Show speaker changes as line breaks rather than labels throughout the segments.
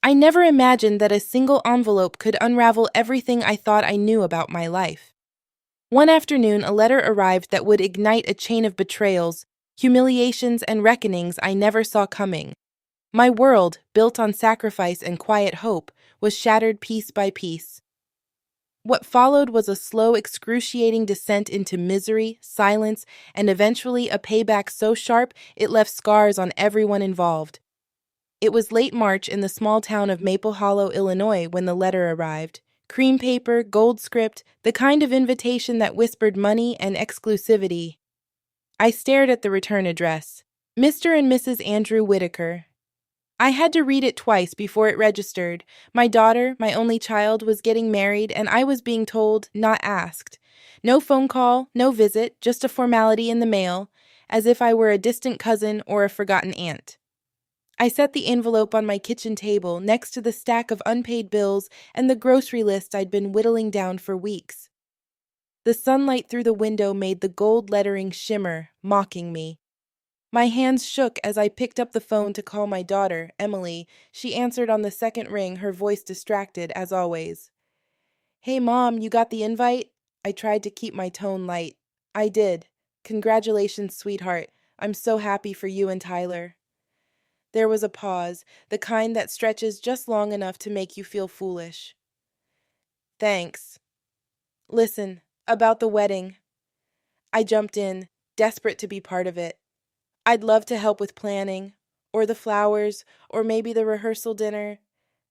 I never imagined that a single envelope could unravel everything I thought I knew about my life. One afternoon, a letter arrived that would ignite a chain of betrayals, humiliations, and reckonings I never saw coming. My world, built on sacrifice and quiet hope, was shattered piece by piece. What followed was a slow, excruciating descent into misery, silence, and eventually a payback so sharp it left scars on everyone involved. It was late March in the small town of Maple Hollow, Illinois, when the letter arrived. Cream paper, gold script, the kind of invitation that whispered money and exclusivity. I stared at the return address. Mr. and Mrs. Andrew Whitaker. I had to read it twice before it registered. My daughter, my only child, was getting married, and I was being told, not asked. No phone call, no visit, just a formality in the mail, as if I were a distant cousin or a forgotten aunt. I set the envelope on my kitchen table next to the stack of unpaid bills and the grocery list I'd been whittling down for weeks. The sunlight through the window made the gold lettering shimmer, mocking me. My hands shook as I picked up the phone to call my daughter, Emily. She answered on the second ring, her voice distracted, as always. "Hey, Mom, you got the invite?" I tried to keep my tone light. "I did. Congratulations, sweetheart. I'm so happy for you and Tyler." There was a pause, the kind that stretches just long enough to make you feel foolish. "Thanks. Listen, about the wedding." I jumped in, desperate to be part of it. "I'd love to help with planning, or the flowers, or maybe the rehearsal dinner."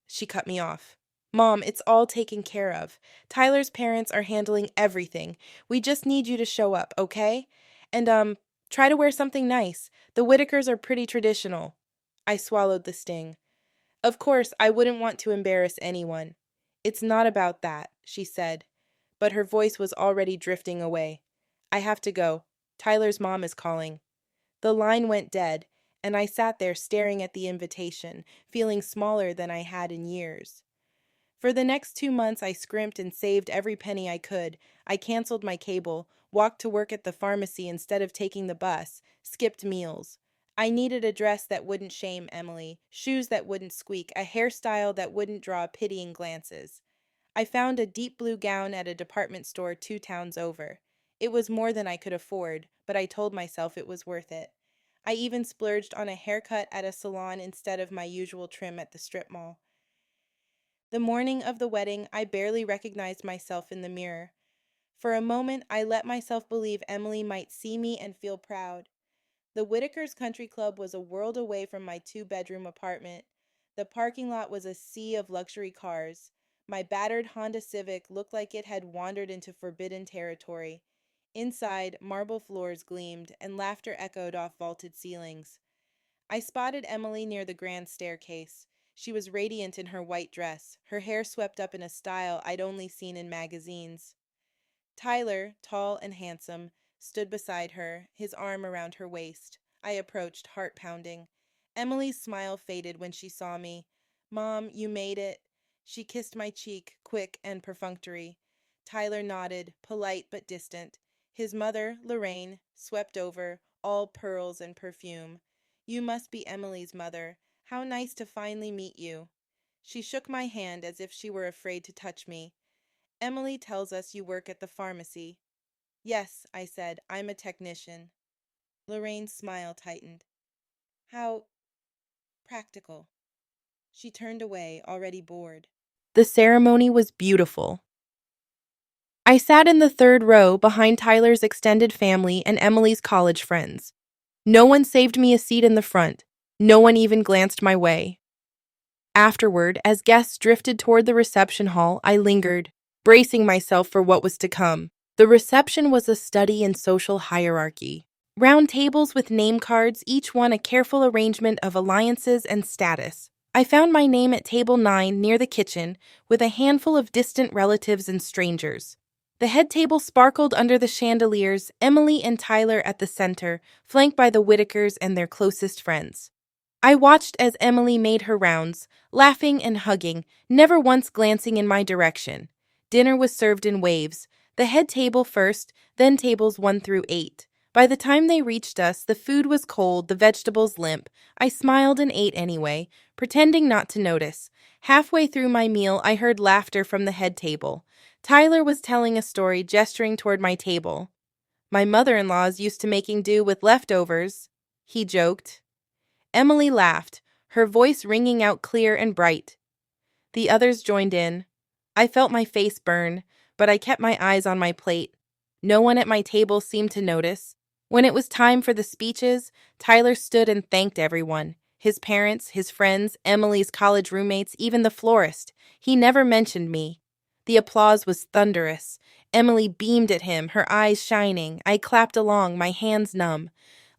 She cut me off. "Mom, it's all taken care of. Tyler's parents are handling everything. We just need you to show up, okay? And, try to wear something nice. The Whitakers are pretty traditional." I swallowed the sting. Of course, I wouldn't want to embarrass anyone. "It's not about that," she said, but her voice was already drifting away. "I have to go. Tyler's mom is calling." The line went dead, and I sat there staring at the invitation, feeling smaller than I had in years. For the next 2 months, I scrimped and saved every penny I could. I canceled my cable, walked to work at the pharmacy instead of taking the bus, skipped meals. I needed a dress that wouldn't shame Emily, shoes that wouldn't squeak, a hairstyle that wouldn't draw pitying glances. I found a deep blue gown at a department store 2 towns over. It was more than I could afford, but I told myself it was worth it. I even splurged on a haircut at a salon instead of my usual trim at the strip mall. The morning of the wedding, I barely recognized myself in the mirror. For a moment, I let myself believe Emily might see me and feel proud. The Whitakers Country Club was a world away from my 2-bedroom apartment. The parking lot was a sea of luxury cars. My battered Honda Civic looked like it had wandered into forbidden territory. Inside, marble floors gleamed, and laughter echoed off vaulted ceilings. I spotted Emily near the grand staircase. She was radiant in her white dress, her hair swept up in a style I'd only seen in magazines. Tyler, tall and handsome, stood beside her, his arm around her waist. I approached, heart pounding. Emily's smile faded when she saw me. "Mom, you made it." She kissed my cheek, quick and perfunctory. Tyler nodded, polite but distant. His mother, Lorraine, swept over, all pearls and perfume. "You must be Emily's mother. How nice to finally meet you." She shook my hand as if she were afraid to touch me. "Emily tells us you work at the pharmacy." "Yes," I said, "I'm a technician." Lorraine's smile tightened. "How practical." She turned away, already bored. The ceremony was beautiful. I sat in the third row behind Tyler's extended family and Emily's college friends. No one saved me a seat in the front. No one even glanced my way. Afterward, as guests drifted toward the reception hall, I lingered, bracing myself for what was to come. The reception was a study in social hierarchy. Round tables with name cards, each one a careful arrangement of alliances and status. I found my name at table 9 near the kitchen, with a handful of distant relatives and strangers. The head table sparkled under the chandeliers, Emily and Tyler at the center, flanked by the Whitakers and their closest friends. I watched as Emily made her rounds, laughing and hugging, never once glancing in my direction. Dinner was served in waves, the head table first, then tables 1 through 8. By the time they reached us, the food was cold, the vegetables limp. I smiled and ate anyway, pretending not to notice. Halfway through my meal, I heard laughter from the head table. Tyler was telling a story, gesturing toward my table. My mother-in-law's used to making do with leftovers, he joked. Emily laughed, her voice ringing out clear and bright. The others joined in. I felt my face burn, but I kept my eyes on my plate. No one at my table seemed to notice. When it was time for the speeches, Tyler stood and thanked everyone. His parents, his friends, Emily's college roommates, even the florist. He never mentioned me. The applause was thunderous. Emily beamed at him, her eyes shining. I clapped along, my hands numb.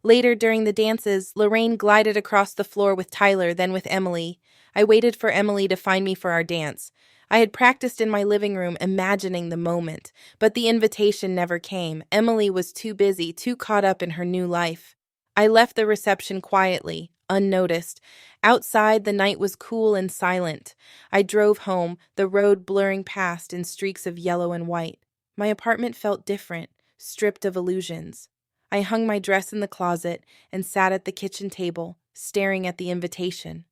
Later, during the dances, Lorraine glided across the floor with Tyler, then with Emily. I waited for Emily to find me for our dance. I had practiced in my living room, imagining the moment, but the invitation never came. Emily was too busy, too caught up in her new life. I left the reception quietly, unnoticed. Outside, the night was cool and silent. I drove home, the road blurring past in streaks of yellow and white. My apartment felt different, stripped of illusions. I hung my dress in the closet and sat at the kitchen table, staring at the invitation.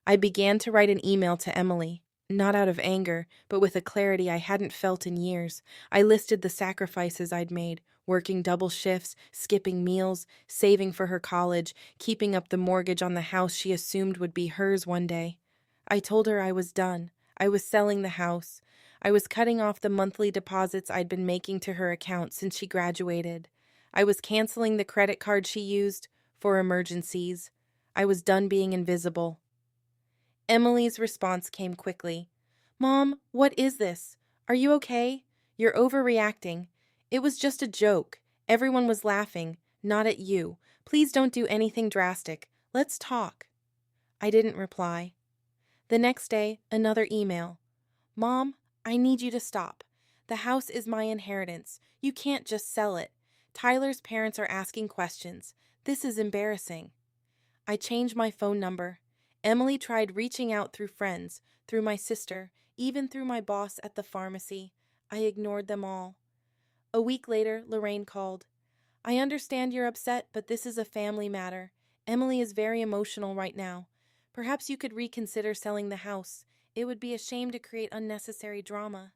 I began to write an email to Emily. Not out of anger, but with a clarity I hadn't felt in years. I listed the sacrifices I'd made, working double shifts, skipping meals, saving for her college, keeping up the mortgage on the house she assumed would be hers one day. I told her I was done. I was selling the house. I was cutting off the monthly deposits I'd been making to her account since she graduated. I was canceling the credit card she used for emergencies. I was done being invisible. Emily's response came quickly. "Mom, what is this? Are you okay? You're overreacting. It was just a joke. Everyone was laughing, not at you. Please don't do anything drastic. Let's talk." I didn't reply. The next day, another email. "Mom, I need you to stop. The house is my inheritance. You can't just sell it. Tyler's parents are asking questions. This is embarrassing." I changed my phone number. Emily tried reaching out through friends, through my sister, even through my boss at the pharmacy. I ignored them all. A week later, Lorraine called. "I understand you're upset, but this is a family matter. Emily is very emotional right now. Perhaps you could reconsider selling the house. It would be a shame to create unnecessary drama."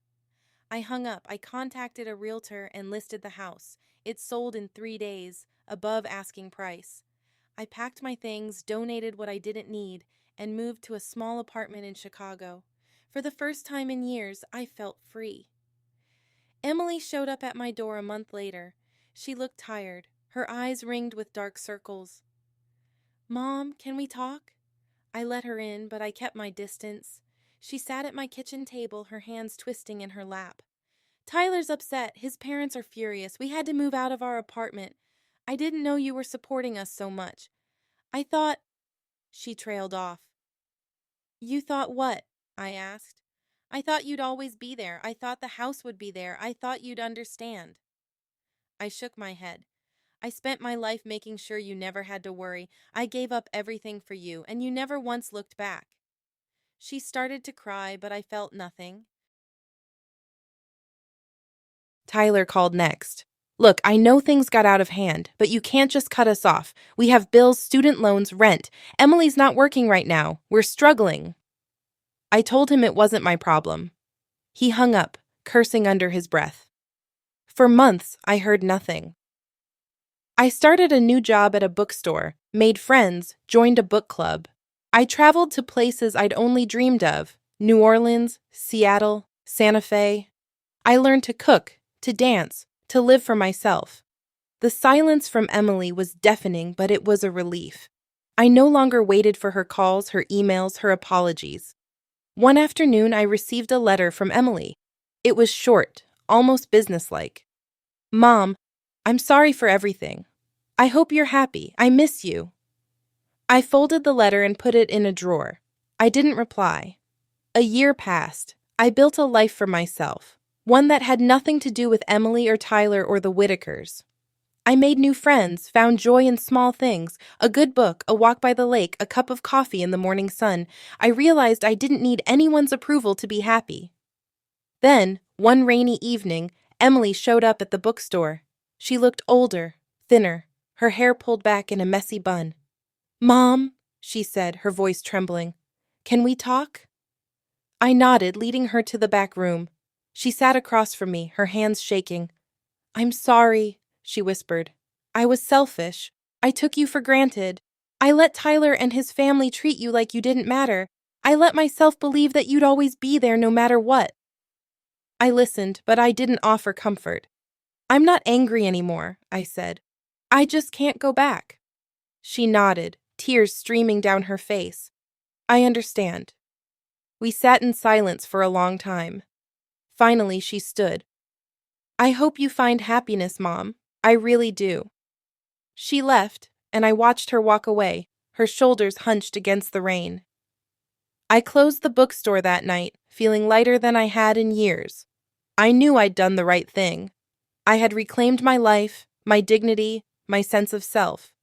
I hung up. I contacted a realtor and listed the house. It sold in 3 days, above asking price. I packed my things, donated what I didn't need, and moved to a small apartment in Chicago. For the first time in years, I felt free. Emily showed up at my door a month later. She looked tired, her eyes ringed with dark circles. "Mom, can we talk?" I let her in, but I kept my distance. She sat at my kitchen table, her hands twisting in her lap. "Tyler's upset. His parents are furious. We had to move out of our apartment. I didn't know you were supporting us so much. I thought—" She trailed off. "You thought what?" I asked. "I thought you'd always be there. I thought the house would be there. I thought you'd understand." I shook my head. "I spent my life making sure you never had to worry. I gave up everything for you, and you never once looked back." She started to cry, but I felt nothing. Tyler called next. "Look, I know things got out of hand, but you can't just cut us off. We have bills, student loans, rent. Emily's not working right now. We're struggling." I told him it wasn't my problem. He hung up, cursing under his breath. For months, I heard nothing. I started a new job at a bookstore, made friends, joined a book club. I traveled to places I'd only dreamed of: New Orleans, Seattle, Santa Fe. I learned to cook, to dance, to live for myself. The silence from Emily was deafening, but it was a relief. I no longer waited for her calls, her emails, her apologies. One afternoon, I received a letter from Emily. It was short, almost businesslike. "Mom, I'm sorry for everything. I hope you're happy. I miss you." I folded the letter and put it in a drawer. I didn't reply. A year passed. I built a life for myself, one that had nothing to do with Emily or Tyler or the Whitakers. I made new friends, found joy in small things: a good book, a walk by the lake, a cup of coffee in the morning sun. I realized I didn't need anyone's approval to be happy. Then, one rainy evening, Emily showed up at the bookstore. She looked older, thinner, her hair pulled back in a messy bun. "Mom," she said, her voice trembling, "can we talk?" I nodded, leading her to the back room. She sat across from me, her hands shaking. "I'm sorry," she whispered. "I was selfish. I took you for granted. I let Tyler and his family treat you like you didn't matter. I let myself believe that you'd always be there no matter what." I listened, but I didn't offer comfort. "I'm not angry anymore," I said. "I just can't go back." She nodded, tears streaming down her face. "I understand." We sat in silence for a long time. Finally, she stood. "I hope you find happiness, Mom. I really do." She left, and I watched her walk away, her shoulders hunched against the rain. I closed the bookstore that night, feeling lighter than I had in years. I knew I'd done the right thing. I had reclaimed my life, my dignity, my sense of self.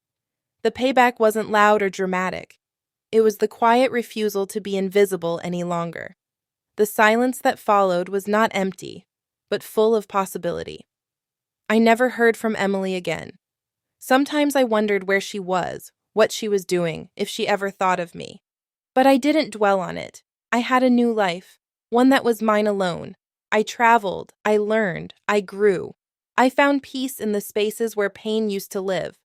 The payback wasn't loud or dramatic. It was the quiet refusal to be invisible any longer. The silence that followed was not empty, but full of possibility. I never heard from Emily again. Sometimes I wondered where she was, what she was doing, if she ever thought of me. But I didn't dwell on it. I had a new life, one that was mine alone. I traveled, I learned, I grew. I found peace in the spaces where pain used to live.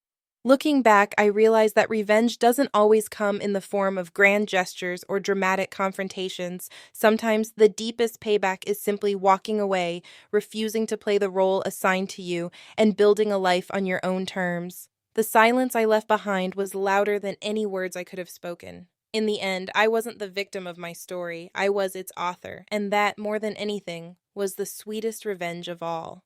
Looking back, I realized that revenge doesn't always come in the form of grand gestures or dramatic confrontations. Sometimes the deepest payback is simply walking away, refusing to play the role assigned to you, and building a life on your own terms. The silence I left behind was louder than any words I could have spoken. In the end, I wasn't the victim of my story, I was its author, and that, more than anything, was the sweetest revenge of all.